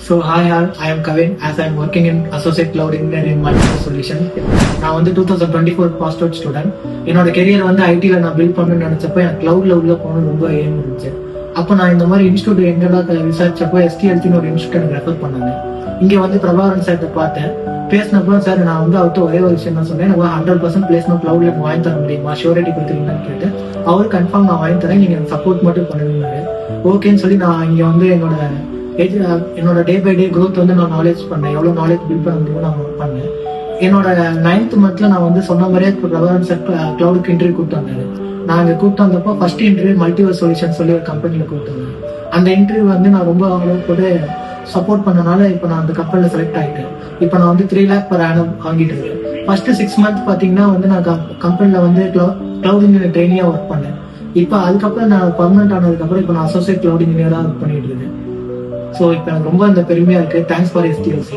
So hi, I am Kavin as I am working in Associate Cloud Engineer in Multiple Solution. நான் வந்து 2024 passed out student. என்னோட career வந்து ஐடியில் நான் build பண்ணணும்னு நினச்சப்போ எனக்கு கிளவுட்ல உள்ள போகணும் ரொம்ப ஏம் இருந்துச்சு. அப்போ நான் இந்த மாதிரி இன்ஸ்டியூட் எங்கெல்லாம் விசாரிச்சப்போ எஸ்டிஎல்சின்னு ஒரு இன்ஸ்டியூட் எனக்கு ரெஃபர் பண்ணாங்க. இங்கே வந்து பிரபாகரன் சார்கிட்ட பார்த்தேன். பேசினப்போ சார் நான் வந்து அவர்கிட்ட ஒரே ஒரு விஷயம் தான் சொன்னேன், எனக்கு 100% பிளேஸ்மெண்ட் கிளவுட்ல வாங்கி தர முடியுமா, ஷூரிட்டி கொடுத்துருங்கன்னு கேட்டு அவர் கன்ஃபார்ம் நான் வாங்கி தரேன், நீங்கள் சப்போர்ட் மட்டும் பண்ணுவீங்க. ஓகேன்னு சொல்லி நான் இங்கே வந்து என்னோட டே பை டே க்ரோத் வந்து நான் நாலேஜ் பண்ணேன், எவ்வளோ நாலேஜ் பில்ட் பண்ண முடியுமோ நான் பண்ணேன். என்னோட 9th மந்த்ல நான் வந்து சொன்ன மாதிரியே பிரபாகரன் சார் கிளவுடுக்கு இன்டர்வியூ கூப்பிட்டு வந்தாரு. நான் இங்கே கூப்பிட்டு வந்தப்போ ஃபர்ஸ்ட் இன்டர்வியூ மல்டிவர் சொல்யூஷன் சொல்லி ஒரு கம்பெனியில் கூப்பிட்டு வந்தேன். அந்த இன்டர்வியூ வந்து நான் ரொம்ப அவங்களுக்கு போட்டு சப்போர்ட் பண்ணனால இப்போ நான் அந்த கம்பெனியில் செலக்ட் ஆகிட்டேன். இப்போ நான் வந்து 3 lakh per annum வாங்கிட்டு இருக்கேன். ஃபர்ஸ்ட் 6 months பார்த்தீங்கன்னா வந்து நான் கம்பெனியில் வந்து கிளவுட் இன்ஜினியர் ட்ரெயினியாக ஒர்க் பண்ணேன். இப்போ அதுக்கப்புறம் நான் பர்மனெண்ட் ஆனதுக்கப்புறம் இப்போ நான் அசோசியேட் கிளவுட் இன்ஜினியராக ஒர்க் பண்ணிட்டு இருக்கேன். ஸோ இப்போ எனக்கு ரொம்ப அந்த பெருமையாக இருக்குது. Thanks for SDLC.